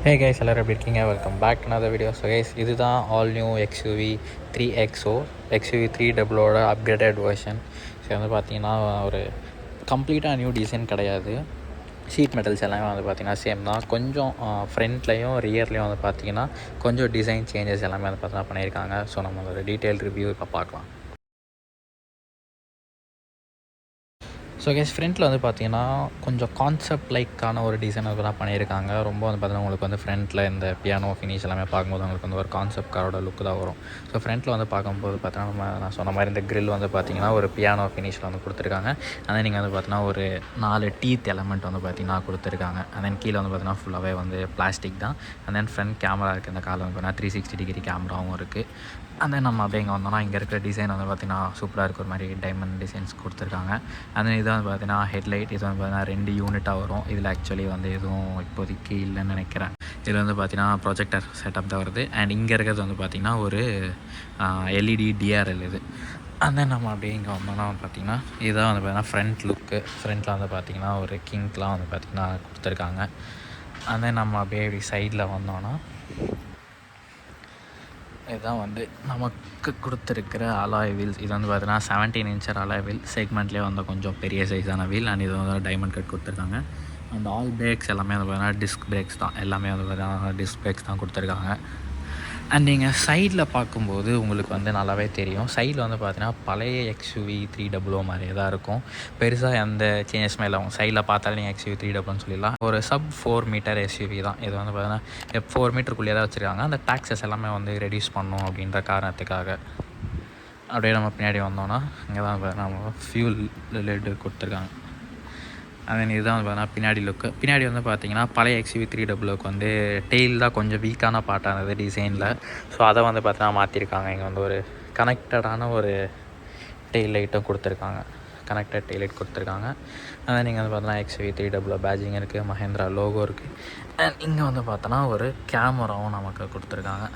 Hey guys, எல்லோரும் எப்படி இருக்கீங்க? Welcome back to another video. So guys, இதுதான் all new XUV 3XO XUV 300ஓட அப்கிரேடட் வெர்ஷன். ஸோ வந்து பார்த்தீங்கன்னா ஒரு கம்ப்ளீட்டாக நியூ டிசைன் கிடையாது. ஷீட் மெட்டல்ஸ் எல்லாமே வந்து பார்த்திங்கன்னா சேம் தான். கொஞ்சம் ஃப்ரண்ட்லேயும் ரியர்லேயும் வந்து பார்த்திங்கன்னா கொஞ்சம் டிசைன் சேஞ்சஸ் எல்லாமே வந்து பார்த்தீங்கன்னா பண்ணியிருக்காங்க. ஸோ நம்ம ஒரு டீட்டெயில் ரிவ்யூ இப்போ பார்க்கலாம். ஸோ கேஸ், ஃப்ரண்ட்டில் வந்து பார்த்தீங்கன்னா கொஞ்சம் கான்செப்ட் லைக்கான ஒரு டிசைன் தான் பண்ணியிருக்காங்க. ரொம்ப வந்து பார்த்தீங்கன்னா உங்களுக்கு வந்து ஃப்ரண்ட்டில் இந்த பியானோ ஃபினிஷ் எல்லாமே பார்க்கும்போது உங்களுக்கு வந்து ஒரு கான்செப்ட் காரோட லுக் தான் வரும். ஸோ ஃப்ரண்ட்டில் வந்து பார்க்கும்போது பார்த்தீங்கன்னா நான் சொன்ன மாதிரி இந்த கிரில் வந்து பார்த்தீங்கன்னா ஒரு பியானோ ஃபினிஷில் வந்து கொடுத்துருக்காங்க. அதே நீங்கள் வந்து பார்த்தீங்கன்னா ஒரு 4 டீத் எலமெண்ட் வந்து பார்த்தீங்கன்னா கொடுத்துருக்காங்க. அண்ட் தென் கீழே வந்து பார்த்தீங்கன்னா ஃபுல்லாகவே வந்து பிளாஸ்டிக் தான். அண்ட் தென் ஃப்ரண்ட் கேமரா இருக்குது. இந்த காரில் வந்து பார்த்தீங்கன்னா 360 டிகிரி கேமராவும் இருக்குது. அந்த நம்ம அப்படியே இங்கே வந்தோம்னா இங்கே இருக்கிற டிசைன் வந்து பார்த்திங்கன்னா சூப்பராக இருக்குது. ஒரு மாதிரி டைமண்ட் டிசைன்ஸ் கொடுத்துருக்காங்க. அந்த இது வந்து பார்த்திங்கன்னா ஹெட்லைட், இது வந்து பார்த்திங்கன்னா 2 யூனிட்டாக வரும். இதில் ஆக்சுவலி வந்து எதுவும் இப்போதைக்கு இல்லைன்னு நினைக்கிறேன். இதில் வந்து பார்த்திங்கன்னா ப்ரொஜெக்டர் செட்டப் தான் வருது. அண்ட் இங்கே இருக்கிறது வந்து பார்த்திங்கன்னா ஒரு LED DRL இது. அந்த நம்ம அப்படியே இங்கே வந்தோம்னா வந்து பார்த்திங்கன்னா இதுதான் வந்து பார்த்திங்கன்னா ஃப்ரண்ட் லுக்கு. ஃப்ரண்ட்டில் வந்து பார்த்திங்கன்னா ஒரு கிங்க்லாம் வந்து பார்த்திங்கன்னா கொடுத்துருக்காங்க. அந்த நம்ம அப்படியே இப்படி சைடில் வந்தோன்னா இதுதான் வந்து நமக்கு கொடுத்துருக்கிற அலாய் வீல்ஸ். இது வந்து பார்த்தீங்கன்னா 17 இன்ச்சர் அலாய் வீல். செக்மெண்ட்லேயே வந்து கொஞ்சம் பெரிய சைஸான வீல். அண்ட் இது வந்து டைமண்ட் கட் கொடுத்துருக்காங்க. அந்த ஆல் பிரேக்ஸ் எல்லாமே வந்து பார்த்தீங்கன்னா டிஸ்க் பிரேக்ஸ் தான். எல்லாமே வந்து பார்த்தீங்கன்னா டிஸ்க் பிரேக்ஸ் தான் கொடுத்துருக்காங்க. அண்ட் நீங்கள் சைடில் பார்க்கும்போது உங்களுக்கு வந்து நல்லாவே தெரியும். சைடில் வந்து பார்த்தீங்கன்னா பழைய XUV 300 மாதிரியே தான் இருக்கும். பெருசாக எந்த சேஞ்சஸுமே இல்லை. அவங்க சைடில் பார்த்தாலே நீங்கள் XUV 300ன்னு சொல்லிடலாம். ஒரு sub 4 மீட்டர் SUV தான். இது வந்து பார்த்தீங்கன்னா 4 மீட்டருக்குள்ளேயே தான் வச்சுருக்காங்க. அந்த டாக்ஸஸ் எல்லாமே வந்து ரெடியூஸ் பண்ணணும் அப்படின்ற காரணத்துக்காக. அப்படியே நம்ம பின்னாடி வந்தோன்னா இங்கே தான் நம்ம ஃபியூல் லெட் கொடுத்துருக்காங்க. அதன் இதுதான் வந்து பார்த்தீங்கன்னா பின்னாடி லுக்கு. பின்னாடி வந்து பார்த்திங்கன்னா பழைய XUV 300க்கு வந்து டெயில் தான் கொஞ்சம் வீக்கான பார்ட்டாக இருந்தது டிசைனில். ஸோ அதை வந்து பார்த்தீங்கன்னா மாற்றிருக்காங்க. இங்கே வந்து ஒரு கனெக்டடான ஒரு டெயில் லைட்டும் கொடுத்துருக்காங்க. கனெக்டட் டெயில் லைட் கொடுத்துருக்காங்க. அதான் நீங்கள் வந்து பார்த்தோன்னா XUV 300 பேஜிங் இருக்குது, மஹேந்திரா லோகோ இருக்குது. அண்ட் இங்கே வந்து பார்த்தோன்னா ஒரு கேமராவும் நமக்கு கொடுத்துருக்காங்க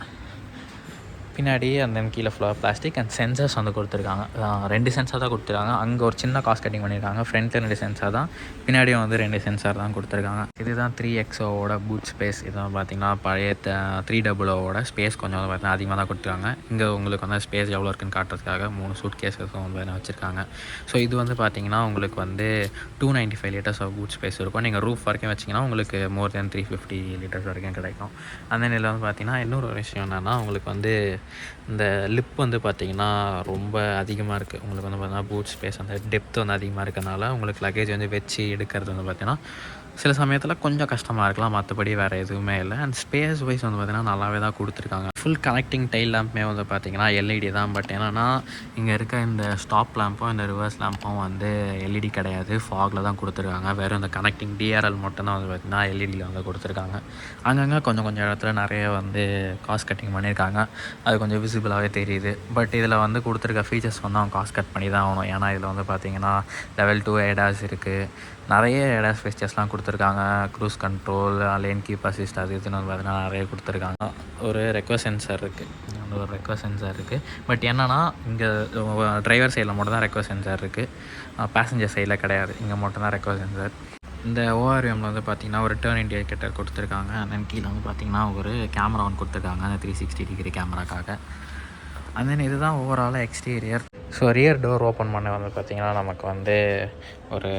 பின்னாடி. அந்த கீழே ஃபுல்லாக பிளாஸ்டிக் அண்ட் சென்சர்ஸ் வந்து கொடுத்துருக்காங்க. 2 சென்சார் தான் கொடுத்துருக்காங்க. அங்கே ஒரு சின்ன காஸ்ட் கட்டிங் பண்ணியிருக்காங்க. ஃப்ரண்ட்டில் 2 சென்சார் தான், பின்னாடியும் வந்து 2 சென்சார் தான் கொடுத்துருக்காங்க. இதுதான் 3XOவோட பூட் ஸ்பேஸ். இதான் பார்த்திங்கன்னா பழைய 300ஓட ஸ்பேஸ் கொஞ்சம் வந்து பார்த்திங்கன்னா அதிகமாக தான் கொடுத்துருக்காங்க. இங்கே உங்களுக்கு வந்து ஸ்பேஸ் எவ்வளோ இருக்குன்னு காட்டுறதுக்காக 3 சூட் கேஸஸும் வந்து வச்சுருக்காங்க. ஸோ இது வந்து பார்த்திங்கன்னா உங்களுக்கு வந்து 295 லிட்டர்ஸ் ஆஃப் பூட் ஸ்பேஸ் இருக்கும். நீங்கள் ரூஃப் வரைக்கும் வச்சிங்கன்னா உங்களுக்கு மோர் தென் 350 லிட்டர்ஸ் வரைக்கும் கிடைக்கும். அந்த நிலையில் வந்து பார்த்திங்கன்னா இன்னொரு விஷயம் என்னென்னா உங்களுக்கு வந்து இந்த லிப் வந்து பார்த்திங்கன்னா ரொம்ப அதிகமாக இருக்குது. உங்களுக்கு வந்து பார்த்தீங்கன்னா பூட் ஸ்பேஸ் அந்த டெப்த் வந்து அதிகமாக இருக்கிறனால உங்களுக்கு லக்கேஜ் வந்து வச்சு எடுக்கிறது வந்து பார்த்திங்கன்னா சில சமயத்தில் கொஞ்சம் கஷ்டமாக இருக்கலாம். மற்றபடி வேறு எதுவுமே இல்லை. அண்ட் ஸ்பேஸ் வைஸ் வந்து பார்த்திங்கன்னா நல்லாவே தான் கொடுத்துருக்காங்க. ஃபுல் கனெக்டிங் டைல் லேம்ப்புமே வந்து பார்த்திங்கன்னா LED தான். பட் என்னென்னா இங்கே இருக்க இந்த ஸ்டாப் லேம்பும் இந்த ரிவர்ஸ் லேம்பும் வந்து LED கிடையாது, ஃபாகில் தான் கொடுத்துருக்காங்க. வெறும் இந்த கனெக்டிங் DRL மட்டும்தான் வந்து பார்த்திங்கன்னா LEDயில் வந்து கொடுத்துருக்காங்க. அங்கங்கே கொஞ்சம் இடத்துல நிறைய வந்து காஸ்ட் கட்டிங் பண்ணியிருக்காங்க. அது கொஞ்சம் விசிபிளாகவே தெரியுது. பட் இதில் வந்து கொடுத்துருக்க ஃபீச்சர்ஸ் வந்து அவங்க காஸ்ட் கட் பண்ணி தான் ஆகணும். ஏன்னா இதில் வந்து பார்த்திங்கன்னா லெவல் 2 ADAS இருக்குது. நிறைய ADAS ஃபீச்சர்ஸ்லாம் கொடுத்துருக்காங்க. Cruise control, lane keep assist, அது இதுன்னு வந்து பார்த்திங்கன்னா நிறைய கொடுத்துருக்காங்க. ஒரு ரெக்வஸ்ட் சென்சார் இருக்குது. ஒரு ரெக்வஸ்ட் சென்சார் இருக்குது. பட் என்னென்னா இங்கே டிரைவர் சைடில் மட்டும் தான் ரெக்வஸ்ட் சென்சார் இருக்குது, பேசஞ்சர் சைடில் கிடையாது. இங்கே மட்டும் தான் ரெக்வஸ்ட் சென்சார். இந்த ORVMல வந்து பார்த்திங்கன்னா ஒரு டர்ன் இண்டிகேட்டர் கொடுத்துருக்காங்க. அண்ட் கீழே வந்து பார்த்திங்கன்னா ஒரு கேமரா ஒன்று கொடுத்துருக்காங்க, அந்த 360 டிகிரி கேமராக்காக. அண்ட் தென் இதுதான் ஓவராலாக exterior. So rear door open பண்ண வந்து பார்த்திங்கன்னா நமக்கு வந்து ஒரு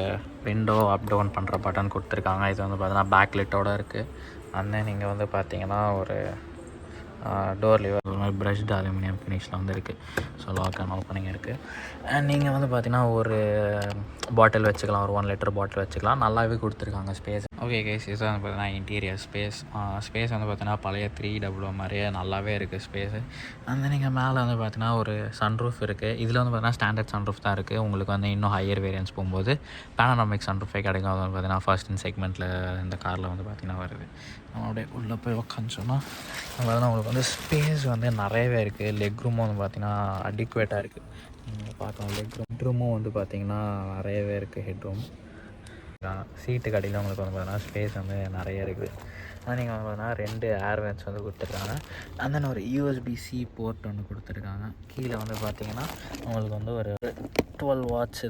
விண்டோ அப் டவுன் பண்ணுற பட்டன் கொடுத்துருக்காங்க. இது வந்து பார்த்திங்கன்னா பேக் லிட்டோடு இருக்குது. அண்ட் தென் இங்கே வந்து பார்த்திங்கன்னா ஒரு டோர் லிவர் ஒரு மாதிரி ப்ரஷ்டு அலுமினியம் ஃபினிஷில் வந்து இருக்குது. ஸோ லாக் அண்ட் ஓப்பனிங் இருக்குது. அண்ட் நீங்கள் வந்து பார்த்திங்கன்னா ஒரு பாட்டில் வச்சுக்கலாம், ஒரு 1 லிட்டர் பாட்டில் வச்சுக்கலாம். நல்லாவே கொடுத்துருக்காங்க ஸ்பேஸ். ஓகே கைஸ், இது வந்து பார்த்தீங்கன்னா இன்டீரியர் ஸ்பேஸ். ஸ்பேஸ் வந்து பார்த்தீங்கன்னா பழைய 300 மாதிரியே நல்லாவே இருக்குது ஸ்பேஸு. அந்த நீங்கள் மேலே வந்து பார்த்தீங்கன்னா ஒரு சன்ரூஃப் இருக்குது. இதில் வந்து பார்த்தீங்கன்னா ஸ்டாண்டர்ட் சன்ரூஃப் தான் இருக்குது. உங்களுக்கு வந்து இன்னும் ஹையர் வேரியன்ஸ் போகும்போது பேனராமிக் சன்ரூஃபே கிடைக்கும். அது வந்து பார்த்தீங்கன்னா ஃபர்ஸ்ட் இன் செக்மெண்ட்டில் இந்த காரில் வந்து பார்த்திங்கன்னா வருது. நம்ம அப்படியே உள்ளே போய் உக்காந்துச்சோன்னா பார்த்தீங்கன்னா உங்களுக்கு வந்து ஸ்பேஸ் வந்து நிறையவே இருக்குது. லெக் ரூமும் வந்து பார்த்திங்கன்னா அடிக்குவேட்டாக இருக்குது. நீங்கள் பார்க்கலாம், ஹெட் ரூமும் வந்து பார்த்திங்கன்னா நிறையவே இருக்குது. ஹெட் ரூம் சீட்டுக்கு அடியில் உங்களுக்கு வந்து பார்த்தீங்கன்னா ஸ்பேஸ் வந்து நிறைய இருக்குது. ஆனால் நீங்கள் வந்து பார்த்தீங்கன்னா 2 ஏர் வென்ட்ஸ் வந்து கொடுத்துருக்காங்க. அந்த ஒரு USB-C போர்ட் ஒன்று கொடுத்துருக்காங்க. கீழே வந்து பார்த்திங்கன்னா உங்களுக்கு வந்து ஒரு 12 வாட்ஸ்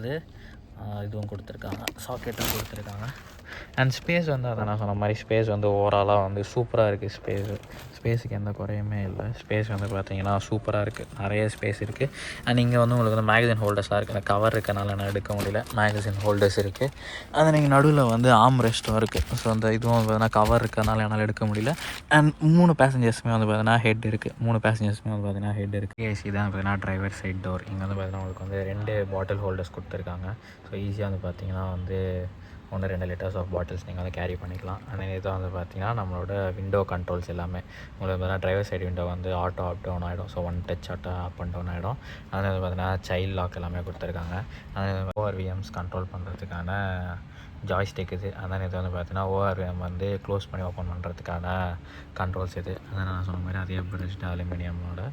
இதுவும் கொடுத்துருக்காங்க, சாக்கெட்டும் கொடுத்துருக்காங்க. அண்ட் ஸ்பேஸ் வந்து அதை நான் சொன்ன மாதிரி ஸ்பேஸ் வந்து ஓவராலாக வந்து சூப்பராக இருக்குது. ஸ்பேஸுக்கு எந்த குறையுமே இல்லை. ஸ்பேஸ் வந்து பார்த்திங்கன்னா சூப்பராக இருக்குது, நிறைய ஸ்பேஸ் இருக்குது. அண்ட் இங்கே வந்து உங்களுக்கு வந்து மேகசின் ஹோல்டர்ஸ்லாம் இருக்குது. அந்த கவர் இருக்கனால நான் எடுக்க முடியல. மேகசின் ஹோல்டர்ஸ் இருக்குது. அது நீங்கள் நடுவில் வந்து ஆர்ம் ரெஸ்ட்டும் இருக்குது. ஸோ அந்த இதுவும் வந்து பார்த்தீங்கன்னா கவர் இருக்கனால என்னால் எடுக்க முடியல. அண்ட் 3 பேசஞ்சர்ஸுமே வந்து பார்த்தீங்கன்னா ஹெட் இருக்குது. 3 பேசஞ்சர்ஸுமே வந்து பார்த்தீங்கன்னா ஹெட் இருக்குது. ஏசி தான் பார்த்தீங்கன்னா டிரைவர் சைட் டோர். இங்கே வந்து பார்த்தீங்கன்னா உங்களுக்கு வந்து 2 பாட்டில் ஹோல்டர்ஸ் கொடுத்துருக்காங்க. ஸோ ஈஸியாக வந்து பார்த்திங்கன்னா வந்து 1-2 லிட்டர்ஸ் ஆஃப் பாட்டில்ஸ் நீங்கள் வந்து கேரி பண்ணிக்கலாம். அண்ட் இதை வந்து பார்த்திங்கன்னா நம்மளோட விண்டோ கண்ட்ரோல்ஸ் எல்லாமே உங்களுக்கு பார்த்தீங்கன்னா டிரைவர் சைடு விண்டோ வந்து ஆட்டோ அப் டவுன் ஆகிடும். So 1 touch auto up and down ஆகிடும். அது வந்து பார்த்திங்கன்னா சைல்ட் லாக் எல்லாமே கொடுத்துருக்காங்க. அது ஓஆர்விஎம்ஸ் கண்ட்ரோல் பண்ணுறதுக்கான ஜாய்ஸ்டிக் இது. அதான் இது வந்து பார்த்திங்கன்னா ஓஆர்விஎம் வந்து க்ளோஸ் பண்ணி ஓப்பன் பண்ணுறதுக்கான கண்ட்ரோல்ஸ் இது. அதான் நான் சொன்ன மாதிரி அதே பிரஷ்டு அலுமினியமோட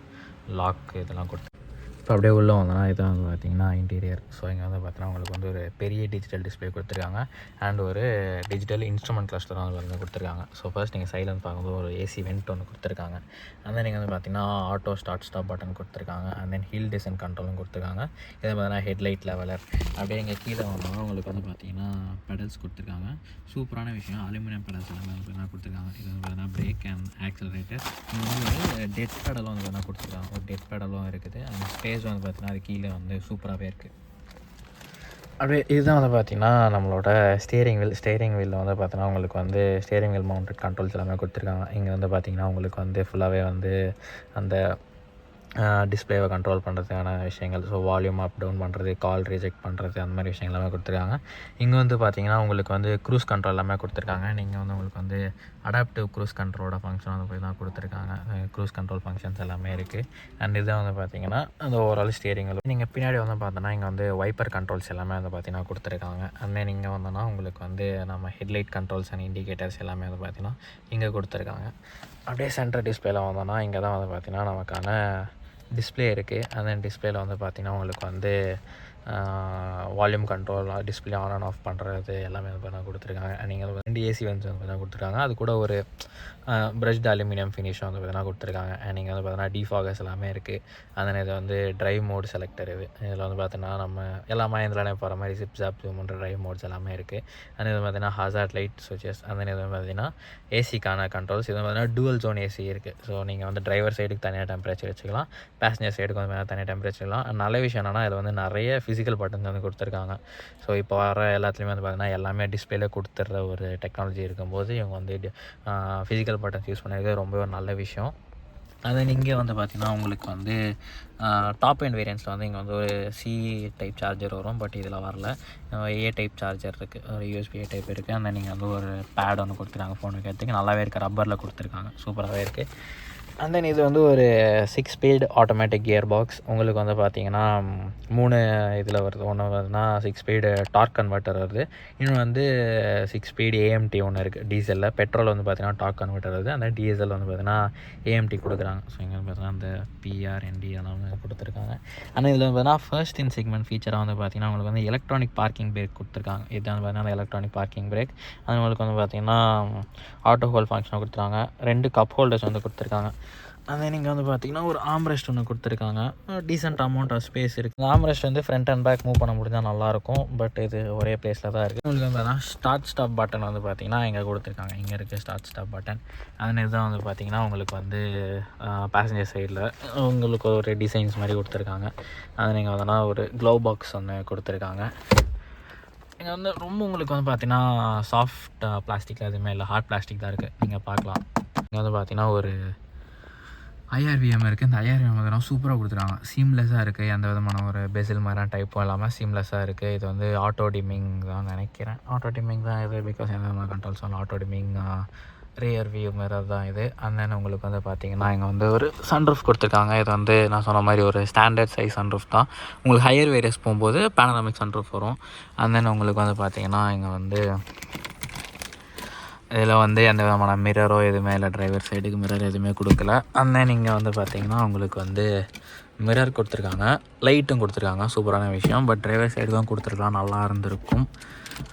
லாக் இதெல்லாம் கொடுத்து இப்போ அப்படியே உள்ளே வந்தோன்னா இதான் வந்து பார்த்திங்கன்னா இன்டீரியர். ஸோ இங்கே வந்து பார்த்தீங்கன்னா உங்களுக்கு வந்து ஒரு பெரிய டிஜிட்டல் டிஸ்பிளே கொடுத்துருக்காங்க. அண்ட் ஒரு டிஜிட்டல் இன்ஸ்ட்ருமெண்ட் கிளஸ்டர் வந்து கொடுத்துருக்காங்க. ஸோ ஃபர்ஸ்ட் நீங்கள் சைடில் வந்து பார்க்கும்போது ஒரு ஏசி வெண்ட் ஒன்று கொடுத்துருக்காங்க. அண்ட் தென் நீங்கள் வந்து பார்த்திங்கன்னா ஆட்டோ ஸ்டாப் பட்டன் கொடுத்துருக்காங்க. அண்ட் தென் ஹில் டிசைன் கண்ட்ரோலும் கொடுத்துருக்காங்க. இதை பார்த்தீங்கன்னா ஹெட்லைட் லெவலர். அப்படியே இங்கே கீழே வந்தோம்னா உங்களுக்கு வந்து பார்த்திங்கன்னா பெடல்ஸ் கொடுத்துருக்காங்க. சூப்பரான விஷயம், அலுமினியம் பெடல்ஸ் எல்லாமே வந்து பார்த்தீங்கன்னா கொடுத்துருக்காங்க. இது வந்து பார்த்தீங்கன்னா பிரேக் அண்ட் ஆக்சலரேட்டர். இது வந்து ஒரு டெட் பெடலும் வந்து பார்த்தீங்கன்னா கொடுத்துருக்காங்க. ஒரு டெட் பெடலும் இருக்குது. அண்ட் ஸ்பேஸ் வந்து பார்த்தீங்கன்னா அது கீழே வந்து சூப்பராகவே இருக்குது. அப்படியே இதுதான் வந்து பார்த்திங்கன்னா நம்மளோட ஸ்டேரிங் வீலில் வந்து பார்த்தீங்கன்னா உங்களுக்கு வந்து ஸ்டேரிங் வீல் மவுண்டட் கண்ட்ரோல்ஸ் எல்லாமே கொடுத்துருக்காங்க. இங்கே வந்து பார்த்திங்கன்னா உங்களுக்கு வந்து ஃபுல்லாகவே வந்து அந்த டிஸ்பிளேவை கண்ட்ரோல் பண்ணுறதுக்கான விஷயங்கள். ஸோ வால்யூம் அப் டவுன் பண்ணுறது, கால் ரிஜெக்ட் பண்ணுறது, அந்த மாதிரி விஷயங்கள் எல்லாமே கொடுத்துருக்காங்க. இங்கே வந்து பார்த்திங்கன்னா உங்களுக்கு வந்து க்ரூஸ் கண்ட்ரோல் எல்லாமே கொடுத்துருக்காங்க. நீங்கள் வந்து உங்களுக்கு வந்து அடாப்டிவ் க்ரூஸ் கண்ட்ரோலோட ஃபங்க்ஷன் வந்து போய் தான் கொடுத்துருக்காங்க. க்ரூஸ் கண்ட்ரோல் ஃபங்க்ஷன்ஸ் எல்லாமே இருக்குது. அண்ட் இதை வந்து பார்த்திங்கன்னா அந்த ஓவரால் ஸ்டியரிங் நீங்கள் பின்னாடி வந்து பார்த்தோன்னா இங்கே வந்து வைப்பர் கண்ட்ரோல்ஸ் எல்லாமே வந்து பார்த்திங்கன்னா கொடுத்துருக்காங்க. அண்ட் நீங்கள் வந்தோன்னா உங்களுக்கு வந்து நம்ம ஹெட்லைட் கண்ட்ரோல்ஸ் அண்ட் இண்டிகேட்டர்ஸ் எல்லாமே வந்து பார்த்திங்கன்னா இங்கே கொடுத்துருக்காங்க. அப்படியே சென்டர் டிஸ்பிளேல வந்தோன்னா இங்கே தான் வந்து பார்த்திங்கன்னா நமக்கான டிஸ்பிளே இருக்குது. அந்த டிஸ்பிளேயில் வந்து பார்த்திங்கன்னா உங்களுக்கு வந்து volume control, display on and half பண்ணுறது எல்லாமே வந்து பார்த்தா கொடுத்துருக்காங்க. நீங்கள் 2 ஏசி வந்து பார்த்தீங்கன்னா கொடுத்துருக்காங்க. அது கூட ஒரு பிரஷ்டு அலுமினியம் ஃபினிஷ் வந்து பார்த்தீங்கன்னா கொடுத்துருக்காங்க. நீங்கள் வந்து பார்த்தீங்கன்னா டிஃபாகர்ஸ் எல்லாமே இருக்குது. அதனால் இது வந்து ட்ரைவ் மோட் செலக்டர். இதில் வந்து பார்த்தீங்கன்னா நம்ம எல்லா மஹிந்திராலே போகிற மாதிரி ஜிப் பண்ணுற ட்ரைவ் மோட்ஸ் எல்லாமே இருக்குது. அது வந்து பார்த்தீங்கன்னா ஹசார்ட் லைட் சுவிச்சஸ். அந்த இது வந்து பார்த்தீங்கன்னா ஏசிக்கான கண்ட்ரோல்ஸ். இது வந்து பார்த்தீங்கன்னா டூவல் ஜோன் ஏசி இருக்குது. ஸோ நீங்கள் வந்து டிரைவர் சைடுக்கு தனியாக டெம்பரேச்சர் வச்சுக்கலாம், பேசஞ்சர் சைடுக்கு வந்து தனியாக டெம்பரேச்சர் வச்சுக்கலாம். நல்ல விஷயம் என்னென்னா இதில் வந்து நிறைய ஃபிசிக்கல் பட்டன்ஸ் வந்து கொடுத்துருக்காங்க. ஸோ இப்போ வர எல்லாத்துலேயுமே வந்து பார்த்தீங்கன்னா எல்லாமே டிஸ்பிளேல கொடுத்துட்ற ஒரு டெக்னாலஜி இருக்கும்போது இவங்க வந்து ஃபிசிக்கல் பட்டன்ஸ் யூஸ் பண்ணியிருக்கிறது ரொம்பவே ஒரு நல்ல விஷயம். அது நீங்கள் வந்து பார்த்திங்கன்னா உங்களுக்கு வந்து டாப் அண்ட் வேரியன்ஸில் வந்து இங்கே வந்து ஒரு சி டைப் சார்ஜர் வரும். பட் இதில் வரல, ஏ டைப் சார்ஜர் இருக்குது, ஒரு யூஎஸ்பி ஏ டைப் இருக்குது. அந்த நீங்கள் வந்து ஒரு பேட் ஒன்று கொடுத்துருக்காங்க ஃபோன் வைக்கிறதுக்கு. நல்லாவே இருக்குது, ரப்பரில் கொடுத்துருக்காங்க, சூப்பராகவே இருக்குது. அண்ட் தென் இது வந்து ஒரு 6 ஸ்பீட் ஆட்டோமேட்டிக் கியர் பாக்ஸ். உங்களுக்கு வந்து பார்த்திங்கன்னா 3 இதில் வருது. ஒன்று வருதுன்னா 6 ஸ்பீடு டார்க் கன்வெர்ட்டர் வருது. இன்னொன்று வந்து 6 ஸ்பீடு ஏஎம்டி ஒன்று இருக்குது டீசலில். பெட்ரோல் வந்து பார்த்திங்கன்னா டார்க் கன்வெர்ட்டர் வருது. அந்த டீசல் வந்து பார்த்திங்கன்னா ஏஎம்டி கொடுக்குறாங்க. ஸோ இங்கே பார்த்தீங்கன்னா அந்த பிஆர்என்டி எல்லாமே கொடுத்துருக்காங்க. ஆனால் இதில் வந்து பார்த்தீங்கன்னா ஃபர்ஸ்ட் இன் செக்மெண்ட் ஃபீச்சராக வந்து பார்த்திங்கன்னா உங்களுக்கு வந்து எலக்ட்ரானிக் பார்க்கிங் பிரேக் கொடுத்துருக்காங்க. இது வந்து பார்த்திங்கன்னா எலக்ட்ரானிக் பார்க்கிங் பிரேக். அது உங்களுக்கு வந்து பார்த்திங்கன்னா ஆட்டோ ஹோல்ட் ஃபங்க்ஷனை கொடுத்துருக்காங்க. 2 கப் ஹோல்டர்ஸ் வந்து கொடுத்துருக்காங்க. அதே நீங்கள் வந்து பார்த்திங்கன்னா ஒரு ஆம்ரெஸ்ட் ஒன்று கொடுத்துருக்காங்க. டீசென்ட் அமௌண்ட் ஆஃப் ஸ்பேஸ் இருக்குது. இந்த ஆம்ரெஸ்ட் வந்து ஃப்ரண்ட் அண்ட் பேக் மூவ் பண்ண முடிஞ்சால் நல்லாயிருக்கும். பட் இது ஒரே பிளேஸில் தான் இருக்குது. உங்களுக்கு வந்து ஸ்டார்ட் ஸ்டாப் பட்டன் வந்து பார்த்திங்கன்னா இங்கே கொடுத்துருக்காங்க. இங்கே இருக்குது ஸ்டார்ட் ஸ்டாப் பட்டன். அதே தான் வந்து பார்த்திங்கன்னா உங்களுக்கு வந்து பேசஞ்சர் சைடில் உங்களுக்கு ஒரு டிசைன்ஸ் மாதிரி கொடுத்துருக்காங்க. அது நீங்கள் வந்து ஒரு க்ளோவ் பாக்ஸ் ஒன்று கொடுத்துருக்காங்க. இங்கே வந்து ரொம்ப உங்களுக்கு வந்து பார்த்திங்கன்னா சாஃப்ட் பிளாஸ்டிக்கில் எதுவுமே இல்லை, ஹார்ட் பிளாஸ்டிக் தான் இருக்குது. நீங்கள் பார்க்கலாம். இங்கே வந்து பார்த்திங்கன்னா ஒரு ஐஆர்விஎம் இருக்குது. இந்த ஐஆர்விஎம் வந்து சூப்பராக கொடுத்துருக்காங்க. சீம்லெஸ்ஸாக இருக்குது, எந்த விதமான ஒரு பெசில் மாதிரியான டைப்பும் இல்லாமல் சீம்லெஸ்ஸாக இருக்குது. இது வந்து ஆட்டோ டிமிங் தான் நினைக்கிறேன். ஆட்டோ டிமிங் தான் இது, பிகாஸ் எந்த விதமான கண்ட்ரோல்ஸ் வந்து auto dimming rear view mirror தான் இது. அண்ட் தென் உங்களுக்கு வந்து பார்த்திங்கன்னா இங்கே வந்து ஒரு சன்ரூஃப் கொடுத்துருக்காங்க. இது வந்து நான் சொன்ன மாதிரி ஒரு ஸ்டாண்டர்ட் சைஸ் சன்ரூஃப் தான். உங்களுக்கு ஹையர் வேரியஸ் போகும்போது பேனராமிக் சன்ரூஃப் வரும். அண்ட் தென் உங்களுக்கு வந்து பார்த்திங்கன்னா இங்கே வந்து இதில் வந்து எந்த விதமான மிரரோ எதுவுமே இல்லை, டிரைவர் சைடுக்கு மிரர் எதுவுமே கொடுக்கல. அண்ட் தென் இங்கே வந்து பார்த்திங்கன்னா உங்களுக்கு வந்து மிரர் கொடுத்துருக்காங்க, லைட்டும் கொடுத்துருக்காங்க, சூப்பரான விஷயம். பட் டிரைவர் சைடு தான் கொடுத்துருக்கலாம், நல்லா இருந்திருக்கும்.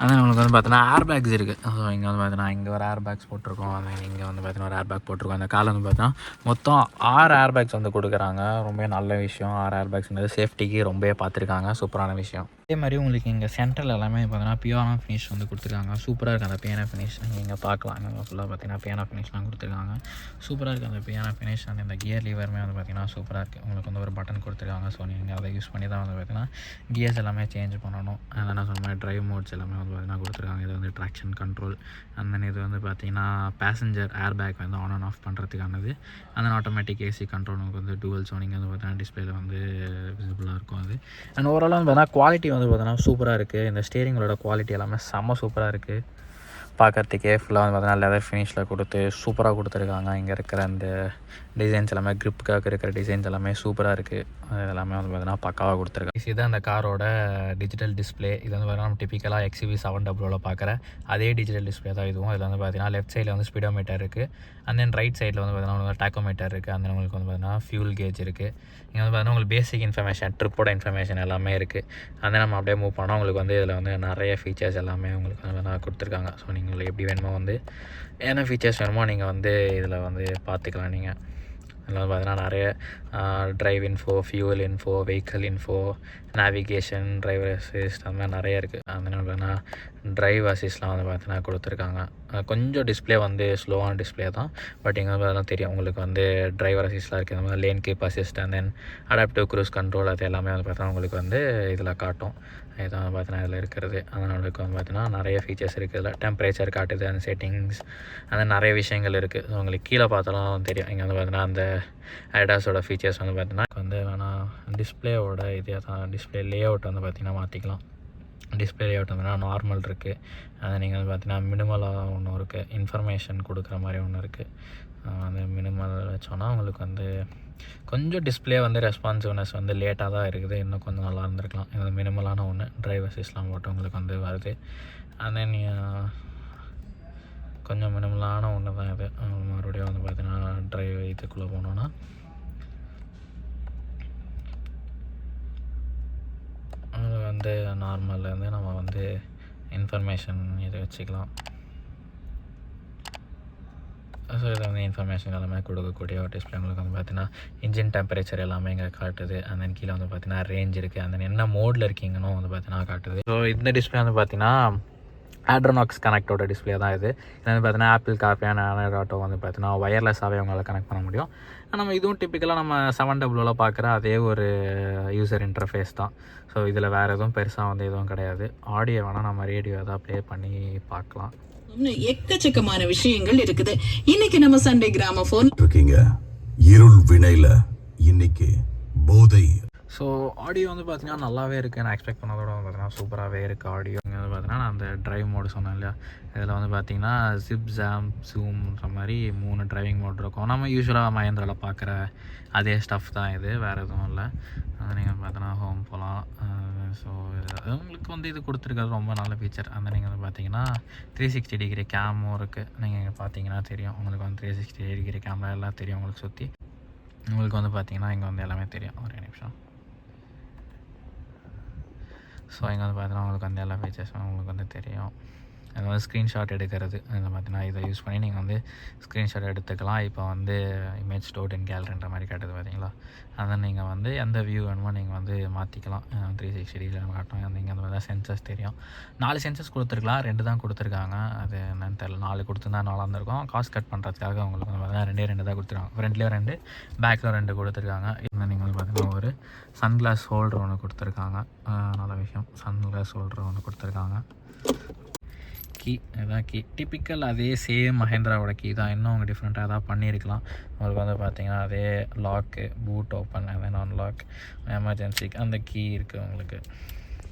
அதான் நம்மளுக்கு வந்து பார்த்தீங்கன்னா ஏர் பேக்ஸ் இருக்குது. ஸோ இங்கே வந்து பார்த்தீங்கன்னா இங்கே ஒரு ஏர் பேக்ஸ் போட்டிருக்கோம், அதே இங்கே வந்து பார்த்தீங்கன்னா ஒரு ஏர் பேக் போட்டிருக்கோம். அந்த காரில் வந்து பார்த்தீங்கன்னா மொத்தம் 6 ஏர் பேக்ஸ் வந்து கொடுக்குறாங்க. ரொம்ப நல்ல விஷயம். 6 ஏர் பேக்ஸ்ன்றது சேஃப்டிக்கு ரொம்பவே பார்த்துருக்காங்க, சூப்பரான விஷயம். அதே மாதிரி உங்களுக்கு இங்கே சென்டரில் எல்லாமே பார்த்தீங்கன்னா பியூரான ஃபினிஷ் வந்து கொடுத்துருக்காங்க, சூப்பராக இருக்குது அந்த பியானோ ஃபினிஷ். நீங்கள் பார்க்கலாம், அங்கே ஃபுல்லாக பார்த்தீங்கன்னா பியானோ ஃபினிஷ்லாம் கொடுத்துருக்காங்க, சூப்பராக இருக்குது அந்த பியானோ ஃபினிஷ். அந்த இந்த கியர் லீவருமே வந்து பார்த்தீங்கன்னா சூப்பராக இருக்குது. உங்களுக்கு வந்து ஒரு பட்டன் கொடுத்துருக்காங்க, ஸோ நீங்கள் அதை யூஸ் பண்ணி தான் வந்து பார்த்தீங்கன்னா கியர்ஸ் எல்லாமே சேஞ்ச் பண்ணணும். அதை நான் சொன்ன மாதிரி ட்ரைவ் மோட்ஸ் எல்லாமே வந்து பார்த்தீங்கன்னா கொடுத்துருக்காங்க. இது வந்து ட்ராக்ஷன் கண்ட்ரோல், அந்த இது வந்து பார்த்தீங்கன்னா பேசஞ்சர் ஏர் பேக் வந்து ஆன் அண்ட் ஆஃப் பண்ணுறதுக்கானது. அந்த ஆட்டோமேட்டிக் ஏசி கண்ட்ரோல் உங்களுக்கு வந்து டூவல் சோனிங் வந்து பார்த்தீங்கன்னா டிஸ்பிளேல வந்து விசிபிளாக இருக்கும் அது. அண்ட் ஓவராலாக வந்து பார்த்தீங்கன்னா குவாலிட்டி வந்து பார்த்தீங்கன்னா சூப்பராக இருக்குது. இந்த ஸ்டீரிங்களோட குவாலிட்டி எல்லாமே செம்ம சூப்பராக இருக்குது. பார்க்குறதுக்கே ஃபுல்லாக வந்து பார்த்தீங்கன்னா லெதர் ஃபினிஷில் கொடுத்து சூப்பராக கொடுத்துருக்காங்க. இங்கே இருக்கிற அந்த டிசைன்ஸ் எல்லாமே க்ரிப்புக்காக இருக்கிற டிசைன்ஸ் எல்லாமே சூப்பராக இருக்குது. அது எல்லாமே வந்து பார்த்தீங்கன்னா பக்காவாக கொடுத்துருக்காங்க. இதுதான் அந்த காரோட டிஜிட்டல் டிஸ்பிளே. இது வந்து பார்த்தீங்கன்னா நம்ம டிப்பிக்கலாக XUV 700 பார்க்குற அதே டிஜிட்டல் டிஸ்பிளே தான் இதுவும். இதில் வந்து பார்த்தீங்கன்னா லெஃப்ட் சைடில் வந்து ஸ்பீடோமீட்டர் இருக்குது, அண்ட் தென் ரைட் சைடில் வந்து பார்த்தீங்கன்னா டாக்கோமீட்டர் இருக்குது, அந்த உங்களுக்கு வந்து பார்த்தீங்கன்னா ஃபியூல் கேஜ் இருக்குது. இங்கே வந்து பார்த்தீங்கன்னா உங்களுக்கு பேசிக் இன்ஃபர்மேஷன், ட்ரிப்போட இன்ஃபர்மேஷன் எல்லாமே இருக்குது. அந்த நம்ம அப்படியே மூவ் பண்ணால் உங்களுக்கு வந்து இதில் வந்து நிறைய ஃபீச்சர்ஸ் எல்லாமே உங்களுக்கு வந்து கொடுத்துருக்காங்க. ஸோ நீங்கள் எப்படி வேணுமோ வந்து என்ன ஃபீச்சர்ஸ் வேணுமோ நீங்கள் வந்து இதில் வந்து பார்த்துக்கலாம். நீங்கள் இதில் வந்து பார்த்தீங்கன்னா நிறைய drive info, fuel info, vehicle info, navigation, driver assist, அந்த மாதிரி நிறைய இருக்குது. அந்த பார்த்தீங்கன்னா ட்ரைவ் அசிஸ்ட்லாம் வந்து பார்த்தீங்கன்னா கொடுத்துருக்காங்க. கொஞ்சம் டிஸ்பிளே வந்து ஸ்லோவான டிஸ்பிளே தான், பட் இங்கே வந்து அதெல்லாம் தெரியும் உங்களுக்கு வந்து டிரைவர் அசிஸ்ட்லாம் இருக்குது. இந்த மாதிரி lane keep assist and then adaptive cruise control, அது எல்லாமே வந்து பார்த்தீங்கன்னா உங்களுக்கு வந்து இதில் காட்டும். இதுதான் பார்த்தீங்கன்னா இதில் இருக்கிறது. அதனால் வந்து பார்த்தீங்கன்னா நிறைய ஃபீச்சர்ஸ் இருக்குது. இதில் டெம்பரேச்சர் காட்டுது, அந்த செட்டிங்ஸ், அந்த நிறைய விஷயங்கள் இருக்குது. ஸோ உங்களுக்கு கீழே பார்த்தாலும் தெரியும். இங்கே வந்து பார்த்தீங்கன்னா அந்த ஐடாஸோட ஃபீச்சர்ஸ் வந்து பார்த்தீங்கன்னா வந்து வேணால் டிஸ்பிளேவோட இதே தான், டிஸ்பிளே லே அவுட் வந்து பார்த்திங்கன்னா மாற்றிக்கலாம். டிஸ்பிளே லே அவுட் வந்து நார்மல் இருக்குது, அது நீங்கள் வந்து பார்த்தீங்கன்னா மினிமலாக ஒன்று இருக்குது, இன்ஃபர்மேஷன் கொடுக்குற மாதிரி ஒன்று இருக்குது. அந்த மினிமல் வச்சோன்னா உங்களுக்கு வந்து கொஞ்சம் டிஸ்பிளே வந்து ரெஸ்பான்சிவ்னஸ் வந்து லேட்டாக தான் இருக்குது, இன்னும் கொஞ்சம் நல்லா இருந்திருக்கலாம். இது மினிமலான ஒன்று, டிரைவ் அசிஸ்ட்லாம் போட்டு உங்களுக்கு வந்து வருது. அண்ட் தென் கொஞ்சம் மினிமலான ஒன்று தான் இது. மறுபடியும் வந்து பார்த்தீங்கன்னா டிரைவ் இதுக்குள்ளே போனோன்னா அது வந்து நார்மல்லேருந்து நம்ம வந்து இன்ஃபர்மேஷன் இது வச்சுக்கலாம். ஸோ இதை வந்து இன்ஃபர்மேஷன் எல்லாமே கொடுக்கக்கூடிய ஒரு டிஸ்பிளே. உங்களுக்கு வந்து பார்த்தீங்கன்னா இன்ஜின் டெம்பரேச்சர் எல்லாமே இங்கே காட்டுது. அந்த தென் கீழே வந்து பார்த்தீங்கன்னா ரேஞ்ச் இருக்குது, அந்த என்ன மோடில் இருக்கீங்கன்னு வந்து பார்த்தீங்கன்னா காட்டுது. ஸோ இந்த டிஸ்பிளே வந்து பார்த்தீங்கன்னா ஆட்ரோனாக்ஸ் கனெக்டோட டிஸ்பிளே தான் இது. இது வந்து பார்த்தீங்கன்னா apple CarPlay and Android auto வந்து பார்த்தீங்கன்னா ஒயர்லெஸ்ஸாகவே அவங்களால கனெக்ட் பண்ண முடியும். நம்ம இதுவும் டிப்பிக்கலாக நம்ம 700 பார்க்குற அதே ஒரு யூசர் இன்டர்ஃபேஸ் தான். ஸோ இதில் வேறு எதுவும் பெருசாக வந்து எதுவும் கிடையாது. ஆடியோ வேணால் நம்ம ரேடியோ எதாவது ப்ளே பண்ணி பார்க்கலாம். எக்கச்சக்கமான விஷயங்கள் இருக்குது. இன்னைக்கு நம்ம சண்டே கிராமபோன் இருக்கீங்க. இருள் வினைல இன்னைக்கு போதை. ஸோ ஆடியோ வந்து பார்த்தீங்கன்னா நல்லாவே இருக்குது. நான் எக்ஸ்பெக்ட் பண்ணதோட வந்து பார்த்தீங்கன்னா சூப்பராகவே இருக்குது ஆடியோ. இங்கே வந்து பார்த்தீங்கன்னா நான் அந்த ட்ரைவ் மோடு சொன்னேன் இல்லையா, இதில் வந்து பார்த்தீங்கன்னா ஜிப், ஜாம், ஜூம்ன்ற மாதிரி 3 டிரைவிங் மோட் இருக்கும். நம்ம யூஸ்வலாக மஹேந்திராவில் பார்க்குற அதே ஸ்டஃப் தான் இது, வேறு எதுவும் இல்லை. அது நீங்கள் பார்த்தீங்கன்னா ஹோம் போகலாம். ஸோ உங்களுக்கு வந்து இது கொடுத்துருக்கிறது ரொம்ப நல்ல ஃபீச்சர். அந்த நீங்கள் வந்து பார்த்தீங்கன்னா 360 டிகிரி கேமும் இருக்குது. நீங்கள் இங்கே பார்த்தீங்கன்னா தெரியும் உங்களுக்கு வந்து 360 டிகிரி கேமரா எல்லாம் தெரியும் உங்களுக்கு சுற்றி. உங்களுக்கு வந்து பார்த்தீங்கன்னா இங்கே வந்து எல்லாமே தெரியும். ஒரே நிமிஷம். ஸோ இங்கே வந்து பார்த்தீங்கன்னா உங்களுக்கு வந்து எல்லா ஃபீச்சர்ஸும் உங்களுக்கு வந்து தெரியும். அது வந்து ஸ்க்ரீன்ஷாட் எடுக்கிறது, இதில் பார்த்தீங்கன்னா இதை யூஸ் பண்ணி நீங்கள் வந்து ஸ்க்ரீன்ஷாட் எடுத்துக்கலாம். இப்போ வந்து இமேஜ் ஸ்டோர்ட் இன் கேலரின்ற மாதிரி காட்டுது பார்த்தீங்களா, அதை நீங்கள் வந்து எந்த வியூ வேணுமோ நீங்கள் வந்து மாற்றிக்கலாம். 360 டிகிரியில் காட்டும். நீங்கள் அந்த மாதிரி சென்சர்ஸ் தெரியும். 4 சென்சர்ஸ் கொடுத்துருக்கலாம், 2 தான் கொடுத்துருக்காங்க. அது என்னன்னு தெரியல, 4 கொடுத்துருந்தா நல்லா இருந்திருக்கும். காசு கட் பண்ணுறதுக்காக உங்களுக்கு வந்து பார்த்தீங்கன்னா 2 தான் கொடுத்துருக்காங்க. ஃப்ரண்ட்லேயும் 2, பேக்கில் 2 கொடுத்துருக்காங்க. இன்னும் நீங்கள் வந்து பார்த்தீங்கன்னா ஒரு சன்கிளாஸ் ஹோல்டர் ஒன்று கொடுத்துருக்காங்க. நல்ல விஷயம், சன்கிளாஸ் ஹோல்டர் ஒன்று கொடுத்துருக்காங்க. கீ, இதுதான் கீ, டிப்பிக்கல் அதே சேம் மஹேந்திராவோட கீ தான். இன்னும் அவங்க டிஃப்ரெண்ட்டாக தான் பண்ணியிருக்கலாம். உங்களுக்கு வந்து பார்த்திங்கன்னா அதே லாக்கு, பூட் ஓப்பன், அதே நான் லாக், எமர்ஜென்சிக்கு அந்த கீ இருக்குது உங்களுக்கு.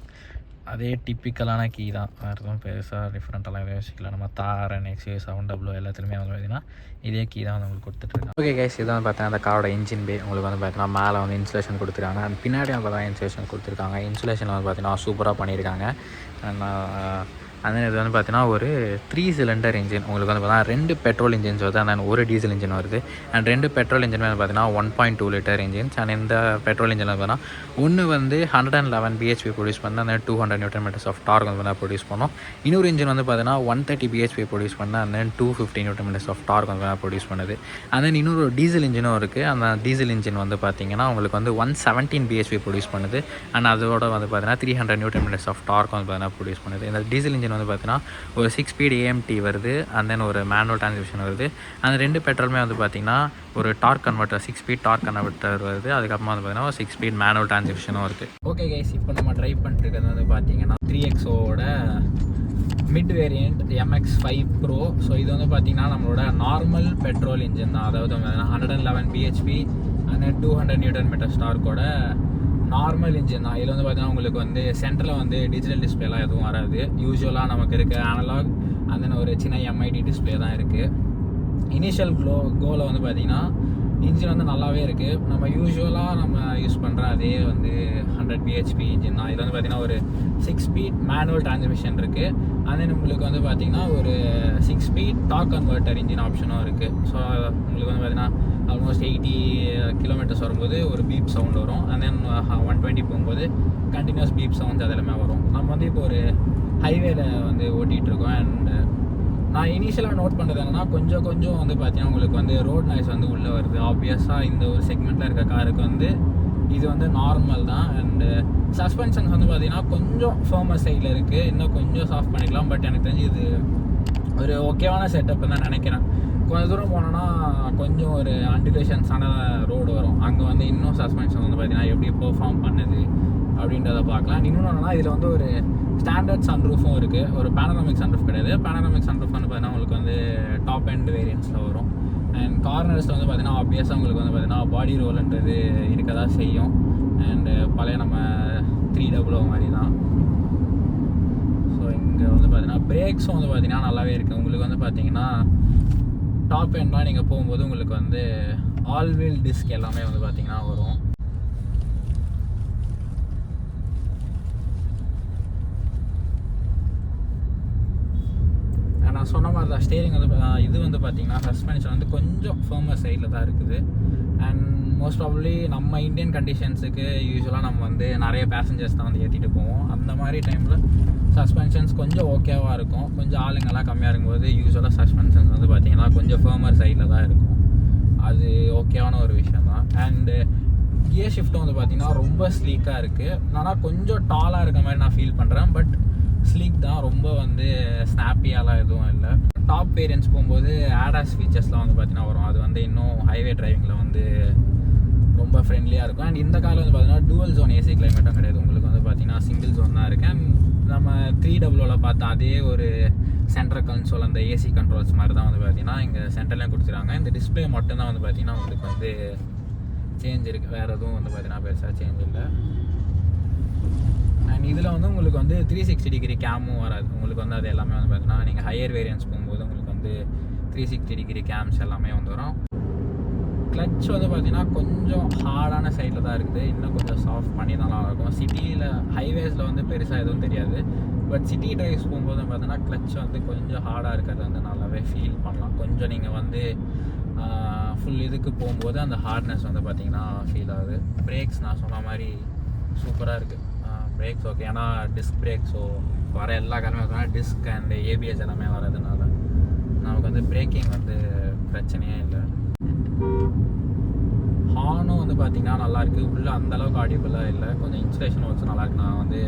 அதே டிப்பிக்கலான கீ தான், வேறு எதுவும் பெருசாக டிஃப்ரெண்ட்டெல்லாம் எதுவும் யோசிக்கல. நம்ம தார் அண்ட் XUV 700 எல்லாத்துலேயுமே வந்து பார்த்திங்கன்னா இதே கீ தான் வந்து உங்களுக்கு கொடுத்துட்ருக்காங்க. ஓகே கைஸ், இதான் வந்து பார்த்தீங்கன்னா அந்த காரோட இன்ஜின் பே. உங்களுக்கு வந்து பார்த்தீங்கன்னா மேலே வந்து இன்சுலேஷன் கொடுத்துருக்காங்க, அண்ட் பின்னாடி வந்து பார்த்தீங்கன்னா இன்சுலேஷன் கொடுத்துருக்காங்க. இன்சுலேஷன் வந்து பார்த்தீங்கன்னா சூப்பராக பண்ணியிருக்காங்க. அந்த இது வந்து பார்த்தீங்கன்னா ஒரு 3 சிலிண்டர் இன்ஜின். உங்களுக்கு வந்து பார்த்தீங்கன்னா 2 பெட்ரோல் இன்ஜின்ஸ் வருது அண்ட் ஒரு டீசல் இன்ஜின் வருது. அண்ட் 2 பெட்ரோல் இன்ஜின் வந்து பார்த்தீங்கன்னா 1.2 லிட்டர் இன்ஜின்ஸ். அண்ட் இந்த பெட்ரோல் இன்ஜின் வந்து பார்த்தீங்கன்னா ஒன்று வந்து 111 bhp ப்ரொடியூஸ் பண்ணி அந்த 200 Nm ஆஃப் டார்க் வந்து பார்த்தீங்கன்னா ப்ரொடியூஸ் பண்ணும். இன்னொரு இன்ஜின் வந்து பார்த்தீங்கன்னா 130 bhp ப்ரொடியூஸ் பண்ணி அந்த 250 Nm ஆஃப் டார்க் வந்து ப்ரொடியூஸ் பண்ணுது. அண்ட் தென் இன்னொரு டீசல் இன்ஜினும் இருக்குது. அந்த டீசல் இன்ஜின் வந்து பார்த்தீங்கன்னா உங்களுக்கு வந்து 117 bhp ப்ரொடியூஸ் பண்ணுது. அண்ட் அதோட வந்து பார்த்தீங்கன்னா 300 Nm ஆஃப் டார்க் வந்து பார்த்தீங்கன்னா ப்ரொடியூஸ் பண்ணுது. இந்த டீசல் இன்ஜின் வந்து பார்த்தீங்கன்னா ஒரு 6 ஸ்பீட் AMT வருது. அண்ட் தென் ஒரு மேனுவல் டிரான்ஸ்மிஷன் வருது. அந்த 2 பெட்ரோலுமே வந்து பார்த்தீங்கன்னா ஒரு dark converter 6 speed torque converter வருது. அதுக்கப்புறமா வந்து பார்த்தீங்கன்னா ஒரு 6 ஸ்பீட் மேனுவல் டிரான்ஸ்மிஷனும் இருக்குது. ஓகே கைஸ், இப்போ நம்ம ட்ரைவ் பண்ணிட்டு இருக்கிறது வந்து பார்த்தீங்கன்னா 3XOவோட mid variant MX5 Pro. So இது வந்து பார்த்தீங்கன்னா நம்மளோட நார்மல் பெட்ரோல் இன்ஜின் தான். அதாவது 111 bhp அண்ட் 200 Nm டார்க்கோட நார்மல் இன்ஜின் தான். இதில் வந்து பார்த்தீங்கன்னா உங்களுக்கு வந்து சென்டரில் வந்து டிஜிட்டல் டிஸ்பிளேலாம் எதுவும் வராது. யூஸ்வலாக நமக்கு இருக்க அனலாக் அந்த ஒரு சின்ன MID டிஸ்பிளே தான் இருக்குது. இனிஷியல் கோவில் வந்து பார்த்திங்கன்னா இன்ஜின் வந்து நல்லாவே இருக்குது. நம்ம யூஸ்வலாக நம்ம யூஸ் பண்ணுற அதே வந்து 100 bhp இன்ஜின் தான். இதில் வந்து பார்த்திங்கன்னா ஒரு 6 ஸ்பீட் மேனுவல் டிரான்ஸ்மிஷன் இருக்குது. அதே உங்களுக்கு வந்து பார்த்திங்கன்னா ஒரு 6 ஸ்பீட் டார்க் கன்வெர்ட்டர் இன்ஜின் ஆப்ஷனும் இருக்குது. ஸோ உங்களுக்கு வந்து பார்த்திங்கன்னா ஆல்மோஸ்ட் 80 கிலோமீட்டர்ஸ் வரும்போது ஒரு பீப் சவுண்ட் வரும். அண்ட் தென் 120 போகும்போது கண்டினியூஸ் பீப் சவுண்ட்ஸ் அதெல்லாமே வரும். நம்ம வந்து இப்போ ஒரு ஹைவேல வந்து ஓட்டிகிட்ருக்கோம். அண்ட் நான் இனிஷியலாக நோட் பண்ணுறது என்னன்னா கொஞ்சம் வந்து பார்த்தீங்கன்னா உங்களுக்கு வந்து ரோட் நாய்ஸ் வந்து உள்ளே வருது. ஆப்வியஸாக இந்த ஒரு செக்மெண்ட்டில் இருக்க காருக்கு வந்து இது வந்து நார்மல் தான். அண்டு சஸ்பென்ஷன்ஸ் வந்து பார்த்தீங்கன்னா கொஞ்சம் ஃபர்மர் சைடில் இருக்குது. இன்னும் கொஞ்சம் சாஃப்ட் பண்ணிக்கலாம். பட் எனக்கு தெரிஞ்சு இது ஒரு ஓகேவான செட்டப் தான் நினைக்கிறேன். கொஞ்சம் தூரம் போனோன்னா கொஞ்சம் ஒரு அண்டிலேஷன்ஸான ரோடு வரும். அங்கே வந்து இன்னும் சஸ்பென்ஷன் வந்து பார்த்தீங்கன்னா எப்படி பெர்ஃபார்ம் பண்ணுது அப்படின்றத பார்க்கலாம். இன்னொன்று என்னன்னா இதில் வந்து ஒரு ஸ்டாண்டர்ட் சன்ரூஃபும் இருக்குது. ஒரு பேனராமிக் சன்ரூஃப் கிடையாது. பேனராமிக் சன்ரூஃப் வந்து பார்த்தீங்கன்னா உங்களுக்கு வந்து டாப் எண்ட் வேரியன்ஸில் வரும். அண்ட் கார்னர்ஸில் வந்து பார்த்தீங்கன்னா ஆப்வியஸாக உங்களுக்கு வந்து பார்த்தீங்கன்னா பாடி ரோல்ன்றது இருக்க தான் செய்யும். அண்டு பழைய நம்ம 300 மாதிரி தான். ஸோ இங்கே வந்து பார்த்தீங்கன்னா பிரேக்ஸும் வந்து பார்த்தீங்கன்னா நல்லாவே இருக்குது. உங்களுக்கு வந்து பார்த்தீங்கன்னா டாப் எண்ட்லாம் நீங்கள் போகும்போது உங்களுக்கு வந்து ஆல் வீல் டிஸ்க் எல்லாமே வந்து பார்த்தீங்கன்னா வரும். நான் சொன்ன மாதிரி தான் ஸ்டேரிங் வந்து இது வந்து பார்த்தீங்கன்னா சஸ்பென்ஷன் வந்து கொஞ்சம் ஃபர்மர் சைடில் தான் இருக்குது. அண்ட் மோஸ்ட் ப்ராபப்ளி நம்ம இந்தியன் கண்டிஷன்ஸுக்கு யூஸ்வலாக நம்ம வந்து நிறைய பேசஞ்சர்ஸ் தான் வந்து ஏற்றிட்டு போவோம். அந்த மாதிரி டைமில் சஸ்பென்ஷன்ஸ் கொஞ்சம் ஓகேவாக இருக்கும். கொஞ்சம் ஆளுங்கெல்லாம் கம்மியாக இருக்கும்போது யூஸ்வலாக சஸ்பென்ஷன்ஸ் வந்து பார்த்தீங்கன்னா கொஞ்சம் ஃபர்மர் சைடில் தான் இருக்கும். அது ஓகேவான ஒரு விஷயம் தான். அண்டு கியர் ஷிஃப்ட்டும் வந்து பார்த்தீங்கன்னா ரொம்ப ஸ்லீக்காக இருக்குது. ஆனால் கொஞ்சம் டாலாக இருக்க மாதிரி நான் ஃபீல் பண்ணுறேன். பட் ஸ்லீக் தான், ரொம்ப வந்து ஸ்னாப்பியாலாம் எதுவும் இல்லை. டாப் வேரியன்ஸ் போகும்போது ஆடாஸ் ஃபீச்சர்ஸ்லாம் வந்து பார்த்தீங்கன்னா வரும். அது வந்து இன்னும் ஹைவே டிரைவிங்கில் வந்து ரொம்ப ஃப்ரெண்ட்லியாக இருக்கும். அண்ட் இந்த காலம் வந்து பார்த்தீங்கன்னா டூவல் ஜோன் ஏசி கிளைமேட்டும் கிடையாது. உங்களுக்கு வந்து பார்த்தீங்கன்னா சிங்கிள் ஜோன் தான் இருக்குது. அண்ட் நம்ம 300ல் பார்த்தா அதே ஒரு சென்ட்ரல் கன்சோல் அந்த ஏசி கண்ட்ரோல்ஸ் மாதிரி தான் வந்து பார்த்தீங்கன்னா இங்கே சென்டர்லேயும் கொடுத்துருக்காங்க. இந்த டிஸ்பிளே மட்டும்தான் வந்து பார்த்தீங்கன்னா உங்களுக்கு வந்து சேஞ்ச் இருக்குது. வேறு எதுவும் வந்து பார்த்தீங்கன்னா பெருசாக சேஞ்ச் இல்லை. அண்ட் இதில் வந்து உங்களுக்கு வந்து 360 டிகிரி கேமும் வராது. உங்களுக்கு வந்து அது எல்லாமே வந்து பார்த்தீங்கன்னா நீங்கள் ஹையர் வேரியன்ஸ் போகும்போது உங்களுக்கு வந்து 360 டிகிரி கேம்ஸ் எல்லாமே வந்து வரும். கிளட்ச் வந்து பார்த்தீங்கன்னா கொஞ்சம் ஹார்டான சைடில் தான் இருக்குது. இன்னும் கொஞ்சம் சாஃப்ட் பண்ணி நல்லா இருக்கும். சிட்டியில் ஹைவேஸில் வந்து பெருசாக எதுவும் தெரியாது. பட் சிட்டி டிரைவ்ஸ் போகும்போது பார்த்தீங்கன்னா கிளட்ச் வந்து கொஞ்சம் ஹார்டாக இருக்கிறது வந்து நல்லாவே ஃபீல் பண்ணலாம். கொஞ்சம் நீங்கள் வந்து ஃபுல் இதுக்கு போகும்போது அந்த ஹார்ட்னஸ் வந்து பார்த்தீங்கன்னா ஃபீல் ஆகுது. பிரேக்ஸ் நான் சொன்ன மாதிரி சூப்பராக இருக்குது. Brakes okay. ஏன்னா டிஸ்க் பிரேக், ஸோ வர எல்லா காலமே டிஸ்க் அண்ட் ABS எல்லாமே வரதுனால நமக்கு வந்து பிரேக்கிங் வந்து பிரச்சனையே இல்லை. ஹார்னும் வந்து பார்த்திங்கன்னா நல்லாயிருக்கு. உள்ளே அந்தளவுக்கு ஆடியபிளாக இல்லை. கொஞ்சம் இன்ஸ்டலேஷன் ஒர்க்ஸ் நல்லாயிருக்கு. நான் வந்து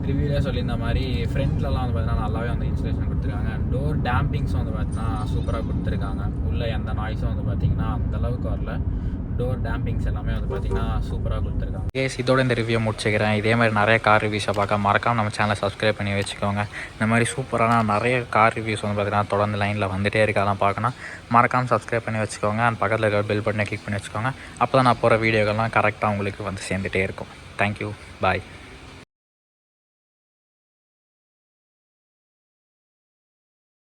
ரிவ்யூலே சொல்லியிருந்த மாதிரி ஃப்ரண்ட்லலாம் வந்து பார்த்தீங்கன்னா நல்லாவே வந்து இன்ஸ்டலேஷன் கொடுத்துருக்காங்க. டோர் டேம்பிங்ஸும் வந்து பார்த்தீங்கன்னா சூப்பராக கொடுத்துருக்காங்க. உள்ளே எந்த நாய்ஸும் வந்து பார்த்திங்கன்னா அந்தளவுக்கு வரல. டோர் டேம்பிங்ஸ் எல்லாமே வந்து பார்த்தீங்கன்னா சூப்பராக கொடுத்துருக்காங்க. கேஸ் இதோட இந்த ரிவ்யூ முடிச்சுக்கிறேன். இதே மாதிரி நிறைய கார் ரிவ்யூஸை பார்க்க மறக்காமல் நம்ம சேனலை சப்ஸ்கிரைப் பண்ணி வச்சுக்கோங்க. இந்த மாதிரி சூப்பரான நிறைய கார் ரிவ்யூஸ் வந்து பார்த்தீங்கன்னா தொடர்ந்து லைனில் வந்துகிட்டே இருக்கலாம் பார்க்கணும். மறக்காமல் சப்ஸ்கிரைப் பண்ணி வச்சுக்கோங்க. அண்ட் பக்கத்தில் இருக்கிற பெல் பட்டனை கிளிக் பண்ணி வச்சுக்கோங்க. அப்போ தான் நான் போகிற வீடியோக்கள்லாம் கரெக்டாக உங்களுக்கு வந்து சேர்ந்துகிட்டே இருக்கும். தேங்க்யூ, பாய்.